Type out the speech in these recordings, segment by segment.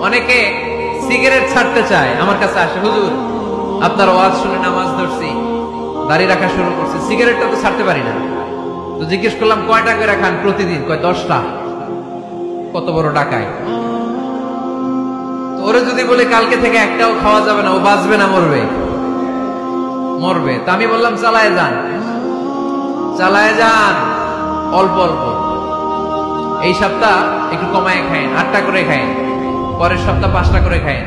অনেকে সিগারেট ছাড়তে চায়, আমার কাছে আসে, হুজুর আপনার ওয়াজ শুনে নামাজ ধরছি, দাড়ি রাখা শুরু করছে, সিগারেটটা তো ছাড়তে পারি না। তো জিজ্ঞেস করলাম কয়টা করে খান প্রতিদিন? কয় 10টা। কত বড় ডাকায়! তো ওরে যদি বলে কালকে থেকে একটাও খাওয়া যাবে না, ও বাঁচবে না মরবে? মরবে। তো আমি বললাম চালায় যান, চালায় যান, অল্প অল্প। এই সপ্তাহ একটু কমায় খায়েন, 8টা করে খায়েন, পরের সপ্তাহ 5টা করে খায়েন,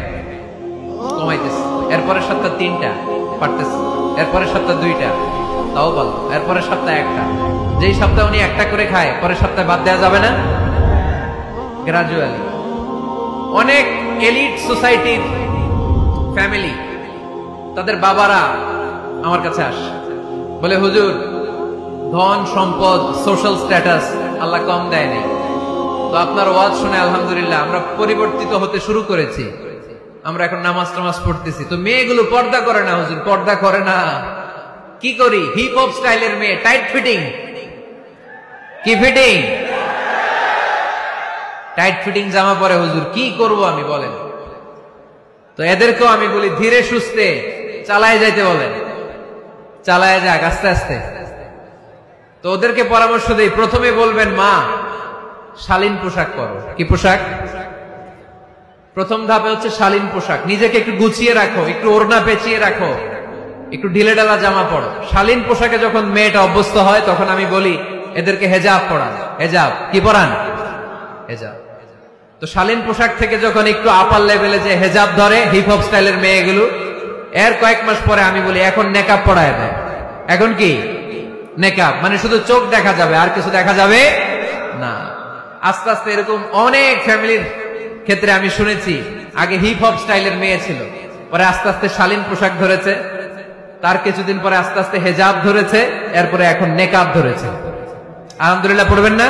কমাইতেছে। এরপরের সপ্তাহ 3টা, পারতেছে। এরপরের সপ্তাহ 2টা, তাও ভালো। এরপরের সপ্তাহ 1টা। যেই সপ্তাহে উনি 1টা করে খায়, পরের সপ্তাহে বাদ দেওয়া যাবে না? গ্রাজুয়ালি। অনেক এলিট সোসাইটির ফ্যামিলি, তাদের বাবারা আমার কাছে আসে, বলে হুজুর ধন সম্পদ সোশ্যাল স্ট্যাটাস আল্লাহ কম দেয় নাই, তো আপনার ওয়াজ শুনে আলহামদুলিল্লাহ আমরা পরিবর্তিত হতে শুরু করেছি, আমরা এখন নামাজ টামাজ পড়তেছি। তো মেয়েগুলো পর্দা করে না হুজুর, পর্দা করে না। কি করি? হিপ হপ স্টাইলের মেয়ে, টাইট ফিটিং। কি ফিটিং? টাইট ফিটিং জামা পরে হুজুর, কি করব আমি বলেন? তো এদেরকেও আমি বলি ধীরে সুস্থে চালায় যাইতে বলেন, চালায় যাক আস্তে আস্তে। তো ওদেরকে পরামর্শ দেই, প্রথমে বলবেন মা শালীন পোশাক পরো। কি পোশাক? প্রথম ধাপে হচ্ছে শালীন পোশাক। নিজেকে একটু গুছিয়ে রাখো, একটু ওড়না পেঁচিয়ে রাখো, একটু ঢিলেঢালা জামা পড়ো। শালীন পোশাকে যখন মেয়েটা অভ্যস্ত হয় তখন আমি বলি এদেরকে হেজাব পরান। হেজাব কি পরান? হেজাব। তো শালীন পোশাক থেকে যখন একটু আপার লেভেলে যে হেজাব ধরে হিপ হপ স্টাইলের মেয়েগুলো, এর কয়েক মাস পরে আমি বলি এখন নেকাব পরায় দেয়। এখন কি নেকাব? মানে শুধু চোখ দেখা যাবে, আর কিছু দেখা যাবে না। আস্তে আস্তে এরকম অনেক ফ্যামিলির ক্ষেত্রে আমি শুনেছি, আগে হিপ হপ স্টাইলের মেয়ে ছিল, পরে আস্তে আস্তে শালীন পোশাক ধরেছে, তার কিছুদিন পরে আস্তে আস্তে হেজাব ধরেছে, এরপরে এখন নেকাব ধরেছে। আলহামদুলিল্লাহ পড়বেন না?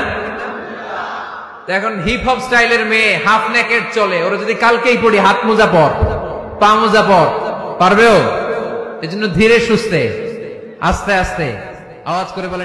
এখন হিপ হপ স্টাইলের মেয়ে হাফ নেকেড চলে, ওরা যদি কালকেই পড়ি হাত মোজা পর, পা মোজা পর, পারবেও? এজন্য ধীরে সুস্থে আস্তে আস্তে আওয়াজ করে বলেন